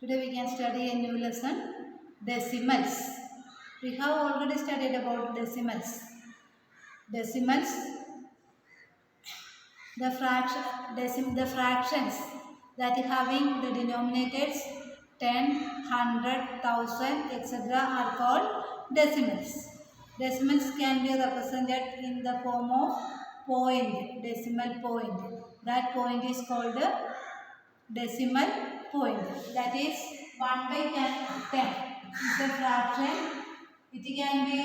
Today we can study a new lesson, decimals. We have already studied about decimals. Decimals, the fractions that having the denominators 10, 100, 1000, etc. are called decimals. Decimals can be represented in the form of point, decimal point. That point is called decimal point. That is 1 by 10 is a fraction. It can be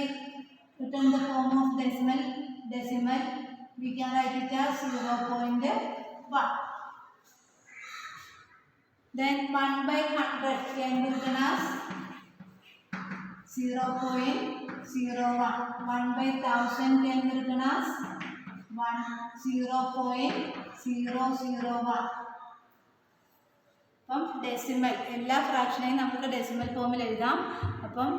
written in the form of decimal. We can write it as 0.1. Then 1 by 100 can be written as 0.01. 1 by 1000 can be written as 0.001. അപ്പം decimal എല്ലാ ഫ്രാക്ഷനെയും നമുക്ക് decimal ഫോമിൽ എഴുതാം. അപ്പം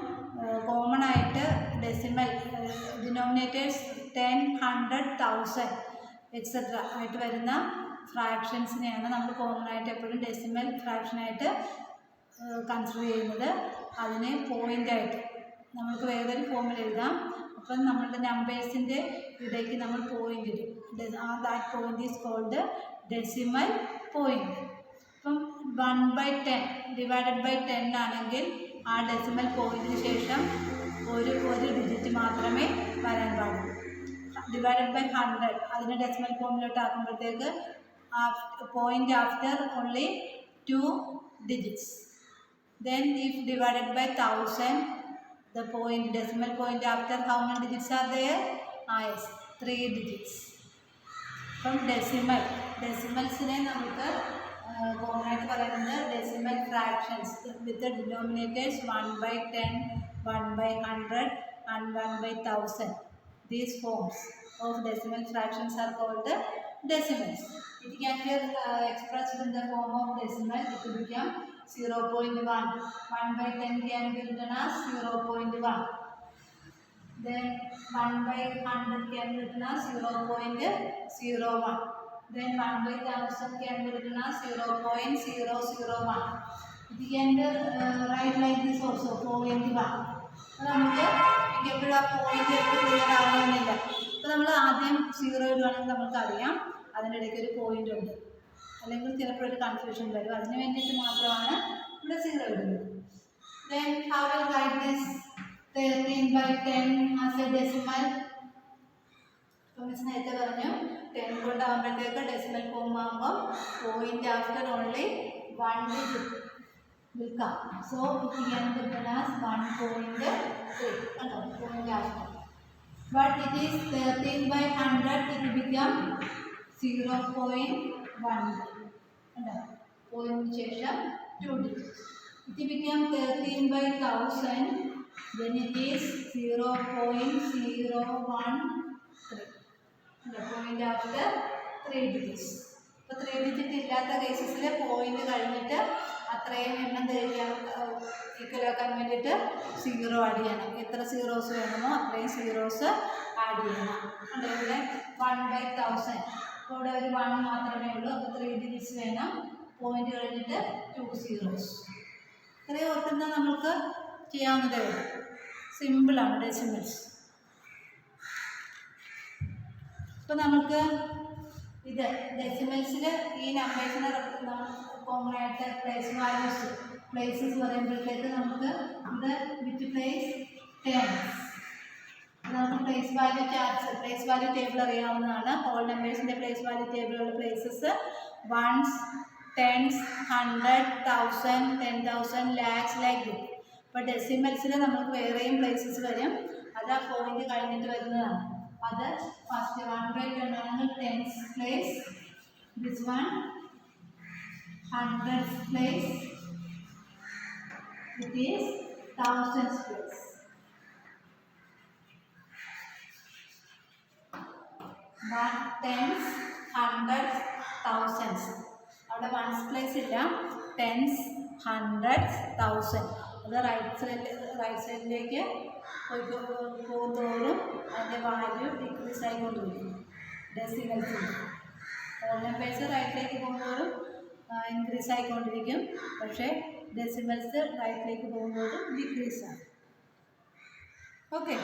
common ആയിട്ട് decimal denominators 10, 100, 1000 etcetera ആയിട്ട് വരുന്ന ഫ്രാക്ഷൻസിനെയാണ് നമ്മൾ കോമൺ ആയിട്ട് എപ്പോഴും ഡെസിമൽ ഫ്രാക്ഷനായിട്ട് കൺസിഡർ ചെയ്യുന്നത്. അതിനെ പോയിൻ്റായിട്ട് നമുക്ക് വേറൊരു ഫോമിൽ എഴുതാം. അപ്പം നമ്മളുടെ നമ്പേഴ്സിൻ്റെ ഇടയ്ക്ക് നമ്മൾ പോയിൻ്റ് ഇടും. That point is called decimal point. അപ്പം 1 by 10 ഡിവൈഡഡ് ബൈ 10 ആണെങ്കിൽ ആ ഡെസിമൽ പോയിന്റിന് ശേഷം ഒരു ഡിജിറ്റ് മാത്രമേ വരാൻ പാടുള്ളൂ. ഡിവൈഡഡ് ബൈ 100 അതിനെ ഡെസിമൽ ഫോമിലോട്ട് ആക്കുമ്പോഴത്തേക്ക് point after only 2 digits. Then if divided by 1000, the point decimal point after how many digits are there? Yes, 3 digits. From decimals നമുക്ക് കോമൺ ആയിട്ട് പറയുന്നത് decimal fractions with denominators 1 by 10, 1 by 100 and 1 by 1000. These forms of decimal fractions are called decimals. It can be expressed in the form of decimal. It will become 0.1. 1 by 10 can be written as 0.1. Then 1 by 100 can be written as 0.01. Then 1 by 1000 can be written as 0.001. It can be write like this also, 0.1. നമുക്ക് മിക്കപ്പോഴും ആ point clear ആവണമെന്നില്ല. അപ്പോൾ നമ്മൾ ആദ്യം 0 ഇടുവാണെങ്കിൽ നമുക്കറിയാം അതിനിടയ്ക്ക് ഒരു പോയിന്റ് ഉണ്ട്, അല്ലെങ്കിൽ ചിലപ്പോൾ ഒരു കൺഫ്യൂഷൻ വരും. അതിന് വേണ്ടിയിട്ട് മാത്രമാണ് ഇവിടെ 0 ഇടുന്നത്. Then how will write this 13 by 10 as a decimal? നേരത്തെ പറഞ്ഞു 10 കൊണ്ടാകുമ്പോഴത്തേക്ക് ഡെസിമൽ ഫോം ആകുമ്പോൾ point after only 1 digit will come. So it can be written as 1.3 point after. But it is 13 by 100, it will become 0.1. Point ശേഷം 2 digits. It become 13 by 1000, then it is 0.013. Point after 3 digits. ഇപ്പോൾ 3 digit ഇല്ലാത്ത കേസസിൽ point കഴിഞ്ഞിട്ട് അത്രയും എണ്ണം ഈക്വലാക്കാൻ വേണ്ടിയിട്ട് 0 add ചെയ്യണം. എത്ര zeros വേണമോ അത്രയും സീറോസ് ആഡ് ചെയ്യണം. ഇവിടെ 1 by 1000, ഇപ്പോൾ ഇവിടെ ഒരു 1 മാത്രമേ ഉള്ളൂ. അപ്പോൾ 3 digits വേണം. പോയിന്റ് കഴിഞ്ഞിട്ട് 2 zeros. ഇത്രയും ഓർക്കുന്നത് നമുക്ക് ചെയ്യാവുന്നതേ ഉള്ളൂ. സിമ്പിളാണ് ഡെസിമൽസ്. ഇപ്പോൾ നമുക്ക് ഇത് ഡെസിമൽസിൽ ഈ നമ്പേഴ്സിനെ കോമൺ ആയിട്ട് പ്ലേസസ് പറയുമ്പോഴത്തേക്ക് നമുക്ക് ഇത് വിത്ത് പ്ലേസ് ടെൻസ്, നമുക്ക് place value charts, place value table അറിയാവുന്നതാണ്. ഹോൾ നമ്പേഴ്സിൻ്റെ പ്ലേസ് വാല്യൂ ടേബിളുള്ള places 1s, 10s, 100, 1000, 10,000, lakhs like this. ഇപ്പോൾ ഡെസിമൽസിൽ നമുക്ക് വേറെയും പ്ലേസസ് വരും. അത് ആ പോയിന്റ് കഴിഞ്ഞിട്ട് വരുന്നതാണ്. അത് ഫസ്റ്റ് 1 by 10 ആണെങ്കിൽ 10th place, this one 100th place, it is 1000th place. But 10th, 100th, 1000th അവിടെ 1st place ഇല്ല. 10th, 100th, 1000 അത് റൈറ്റ് സൈഡിലേക്ക് പോകുന്തോറും അതിൻ്റെ വാല്യൂ ഡിക്രീസ് ആയിക്കൊണ്ടിരിക്കും. ഡെസിമൽസിൽ ഹോൾ നമ്പേഴ്സ് റൈറ്റിലേക്ക് പോകുന്തോറും ഇൻക്രീസ് ആയിക്കൊണ്ടിരിക്കും. പക്ഷേ ഡെസിമൽസ് റൈറ്റിലേക്ക് പോകുമ്പോൾ ഡിക്രീസ് ആണ്. Okay.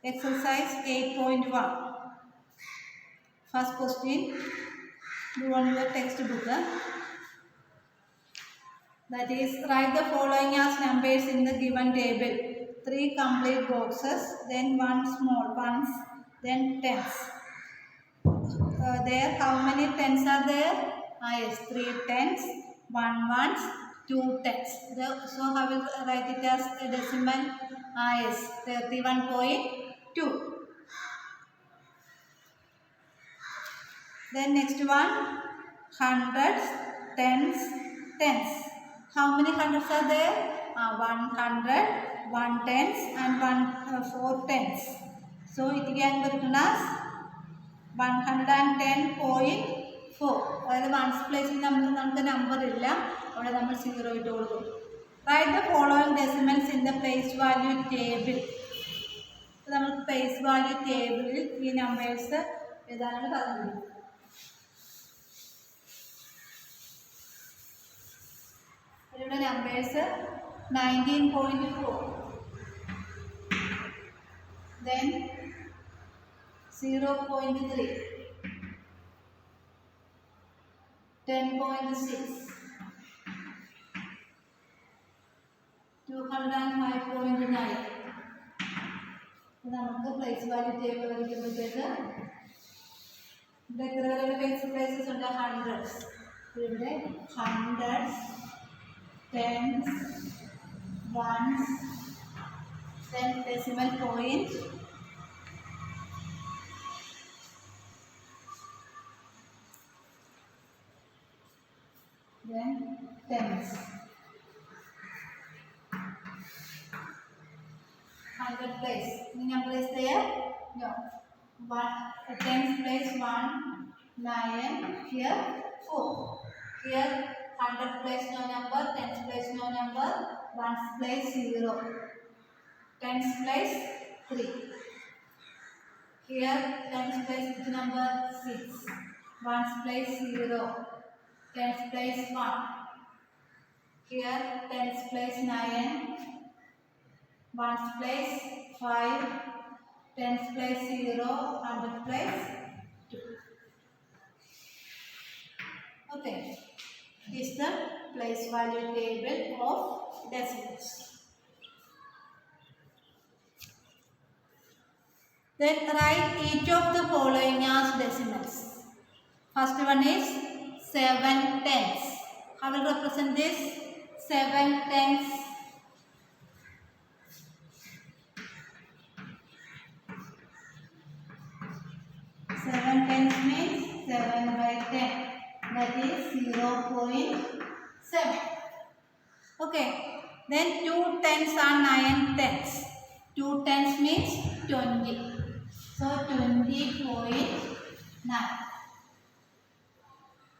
Exercise 8.1. First question, do on your textbook. That is, write the following as numbers in the given table. 3 complete boxes, then 1 small ones, then tens. There, how many tens are there? Yes, 3 tens, 1 ones, 2 tens. So, I will write it as a decimal. Yes, 31.2. Then next one, hundreds, tens, tens. How many hundreds are there? 100, 1 tens and 4 tens. So it can be written as 110.4. അതായത് once പ്ലേസിൽ നമുക്ക് number ഇല്ല, അവിടെ നമ്മൾ 0 ഇട്ട് കൊടുക്കും. Write the following decimals in the place value table. നമുക്ക് place value ടേബിളിൽ ഈ നമ്പേഴ്സ് എഴുതാനാണ് പറഞ്ഞത്. ഇവിടെ നമ്പേഴ്സ് 19.4, then 0.3, 10.6, 205.9. നമുക്ക് പ്ലേസ് വാല്യൂ ടേബിൾ വരയ്ക്കുമ്പോഴത്തേക്ക് ഇവിടെ എത്ര വരെ പ്ലേസസ് ഉണ്ട്? ഹൺഡ്രഡ്സ്. ഇവിടെ hundreds, tens, ones, then decimal point, then tens. 100 place. Any number is there? No. Tens place 1, 9. Here 4. Here 100 place no number, tens place no number, ones place 0, tens place 3. Here tens place which number? 6, ones place 0, tens place 1. Here tens place 9, ones place 5, tens place 0, 100 place 2. Okay. This is the place value table of decimals. Then write each of the following as decimals. First one is 7 tenths. How will represent this? 7 tenths. Means 7 by 10. That is 0.7. Okay. Then 2 tenths are 9 tenths. 2 tenths means 20. So 20.9.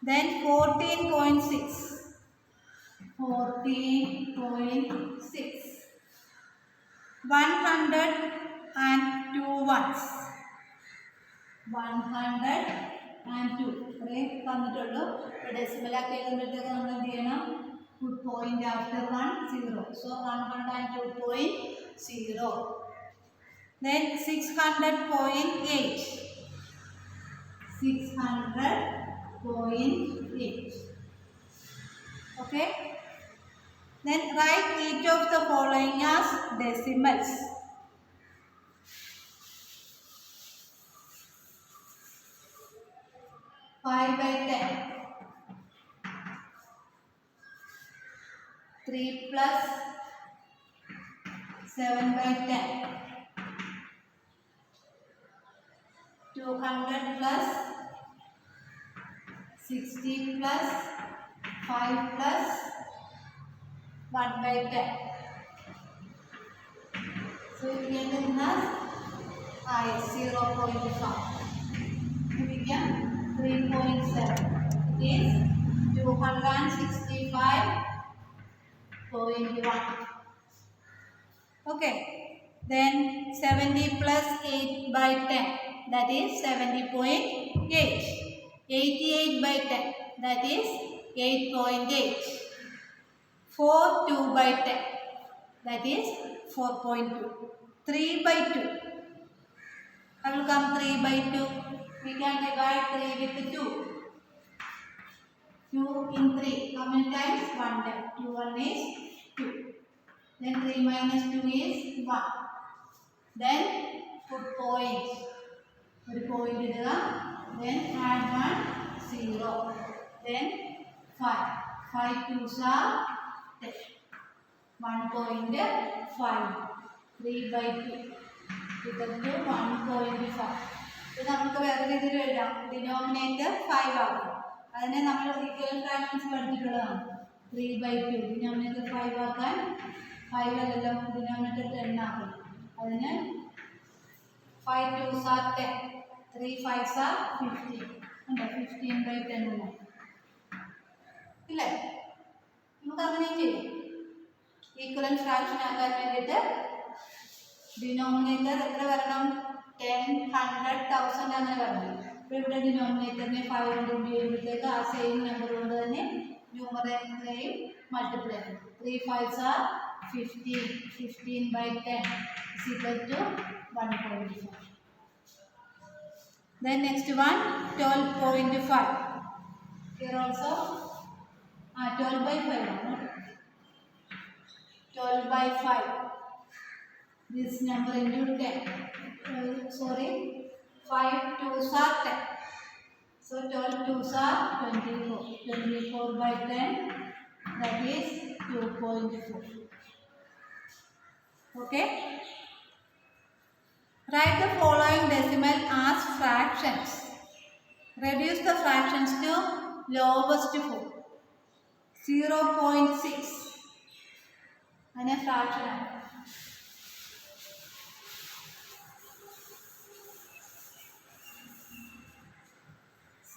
Then 14.6. 14.6. 102 ones. 102. തന്നിട്ടുള്ളൂ. Decimal ആക്കി എഴുതുമ്പോഴത്തേക്ക് നമ്മൾ എന്ത് ചെയ്യണം? Put point after 1 0. So 102.0. Then 600.8. 600.8. Okay. Then write each of the following as decimals. 5 by 10. 3 plus 7 by 10. 200 plus 60 plus 5 plus 1 by 10. So we can do this as 0.5. We become 3.7 is 265.1. Okay. Then 70 plus 8 by 10. That is 70.8. 88 by 10, that is 8.8. 4 2 by 10, that is 4.2. 3 by 2, how will come 3 by 2? We can divide 3 with 2. 2 in 3, how many times? 1 time. 2 1 is 2. Then 3 minus 2 is 1. Then put points. One point idugga. Then add 1 0. Then 5. 5 2s are 10. 1.5. 3 by 2 equal to 1.5. ഇത് നമുക്ക് വേറെ രീതിയിൽ എഴുതാം. Denominator 5 ആകും. അതിനെ നമ്മൾ equal fractions പഠിച്ചിട്ടുള്ളതാണ്. 3 by 2 denominator 5 ആക്കാൻ 5 അല്ലല്ലോ, ഡിനോമിനേറ്റർ 10 ആക്കും. അതിന് 5 2s are 10. 3 5s are 15. ഉണ്ട് 15 by 10 ഉണ്ട്. ഇല്ലേ? നമുക്ക് അങ്ങനെ ചെയ്യാം. ഈക്വൽ ഫ്രാക്ഷൻ ആക്കാൻ വേണ്ടിയിട്ട് ഡിനോമിനേറ്റർ എത്ര വരണം? 10 100 1000 അങ്ങനെ വരണം. അപ്പോൾ ഇവിടെ ഡിനോമിനേറ്ററിനെ 5 കൊണ്ട് ചെയ്യുമ്പോഴത്തേക്ക് ആ സെയിം നമ്പർ കൊണ്ട് തന്നെ ന്യൂമറേറ്ററിനെയും മൾട്ടിപ്ലൈ ചെയ്യും. 3 5s are 15. 15 by 10 is equal to 1.5. Then next one 12.5. Here also 12 by 5. 12 by 5. This number into 10. 5 2s are 10. So 12 2s are 24. 24 by 10, that is 2.4. Okay. Write the following decimal as fractions. Reduce the fractions to lowest form. 0.6. And a fraction.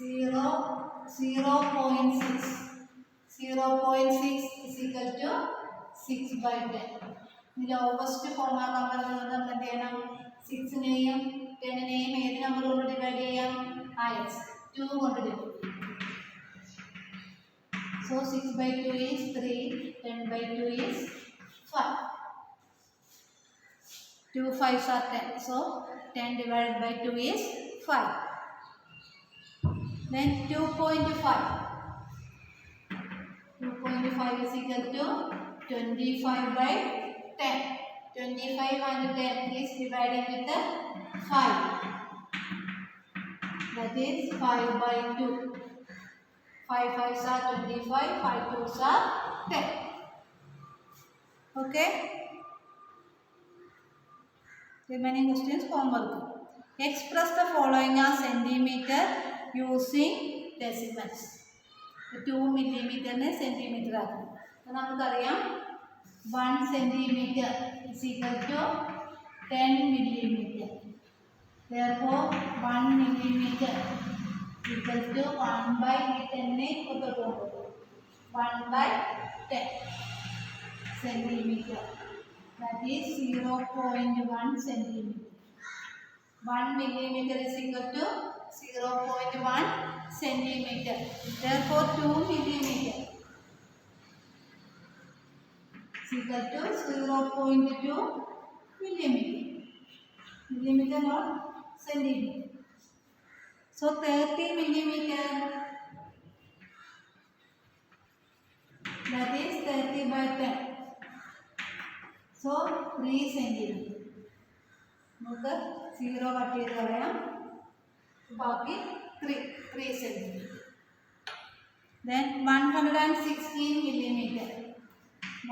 0.6. 0.6 is equal to 6 by 10. Lowest form ആക്കാൻ പറഞ്ഞത് നമ്മൾ എന്ത് ചെയ്യണം? 6നെയും 10നെയും ഏത് number കൊണ്ട് divide ചെയ്യാം? 2 കൊണ്ട് divide ചെയ്യാം. So 6 by 2 is 3. 10 by 2 is 5. 2 5s are 10. So 10 divided by 2 is 5. Then 2.5. 2.5 is equal to 25 by 10. 25 and 10 is divided with the 5. That is 5 by 2. 5 5s are 25. 5 2s are 10. Okay. Remaining questions homework. Express the following as centimeter using decimals. 2 millimeter ने centimeter आती है. तो നമുക്കറിയാം 1 centimeter is equal to 10 millimeter. Therefore 1 millimeter equal to 1 by 10 ने ऊपर 1 by 10 centimeter. That is 0.1 centimeter. 1 millimeter is equal to 0.1 centimeter. Therefore 2 millimeter is equal to 0.2 millimeter. Millimeter or centimeter. So 30 millimeter, that is 30 by 10. So 3 centimeter. നമുക്ക് 0 cut ചെയ്ത് കളയാം. ബാക്കി 3 centimeter. Then 116 millimeter.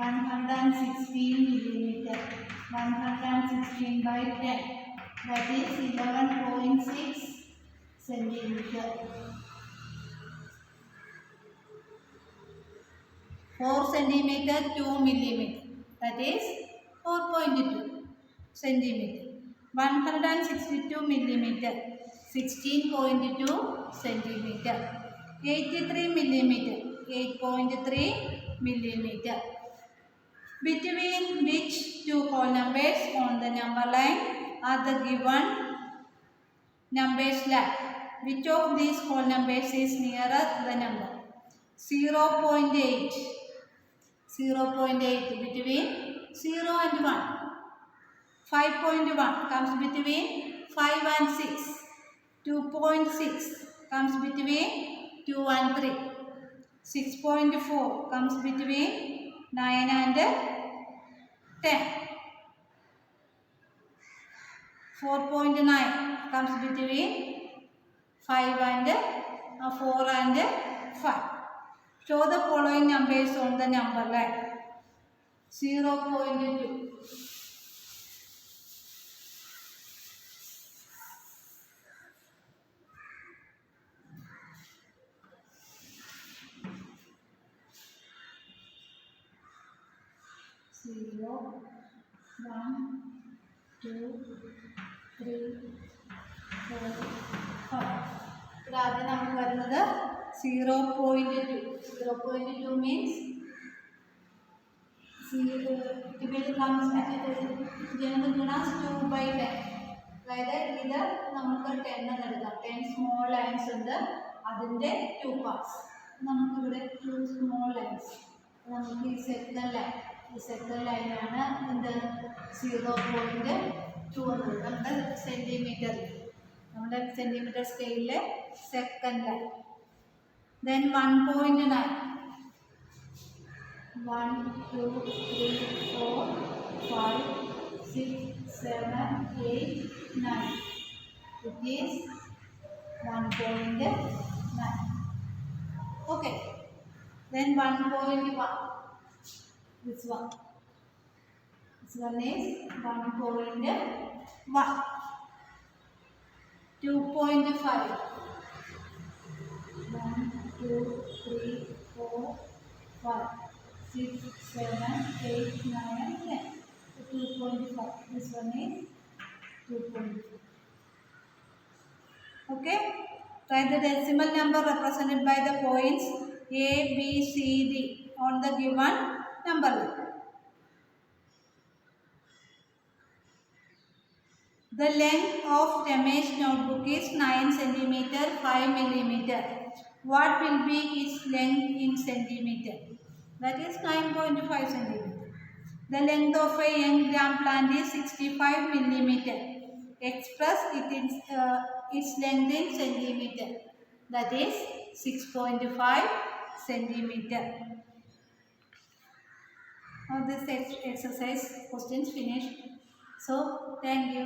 116 millimeter. 116 by 10. That is 11.6 centimeter. 4 centimeter 2 millimeter. That is 4.2 centimeter. 162 millimeter. 16.2 centimeter. 83 millimeter. 8.3 millimeter. Between which two whole numbers on the number line are the given numbers left? which of these whole numbers is nearer the number? 0.8. 0.8 between 0 and 1. 5.1 comes between 5 and 6. 2.6 comes between 2 and 3. 6.4 comes between 9 and 10. 4.9 comes between 5 and 4 and 5. Show the following numbers on the number line. 0.2. 0, 1, 2, 3, 4, 5. ഇവിടെ ആദ്യം നമുക്ക് വരുന്നത് 0.2. 0.2 means it will comes at general gunas 2 by 10. അതായത് ഇത് നമുക്ക് 10 എന്ന് എടുക്കാം. 10 small lines ഉണ്ട്, അതിൻ്റെ 2 പാർട്സ്. നമുക്കിവിടെ 2 സ്മോൾ ലൈൻസ്. നമുക്ക് ഈ സെക്കൻഡ് ലൈനാണ് എന്ത് 0.2 എന്നത് നമ്മുടെ centimetre സ്കെയിലിലെ second line. Then 1.9. 1, 2, 3, 4, 5, 6, 7, 8, 9. It is 1.9. Okay. Then 1.1. This one is 1.1. 2.5. 1, 2, 3, 4, 5, 6, 7, 8, 9, 10. 2.5. This one is 2.5. Okay. Write the decimal number represented by the points A, B, C, D on the given number line. The length of Ramesh notebook is 9 cm 5 mm. What will be its length in centimeter? That is 9.5 cm. The length of a young gram plant is 65 mm. Express its length in centimeter. That is 6.5 centimeter. Now this exercise questions finished. So thank you.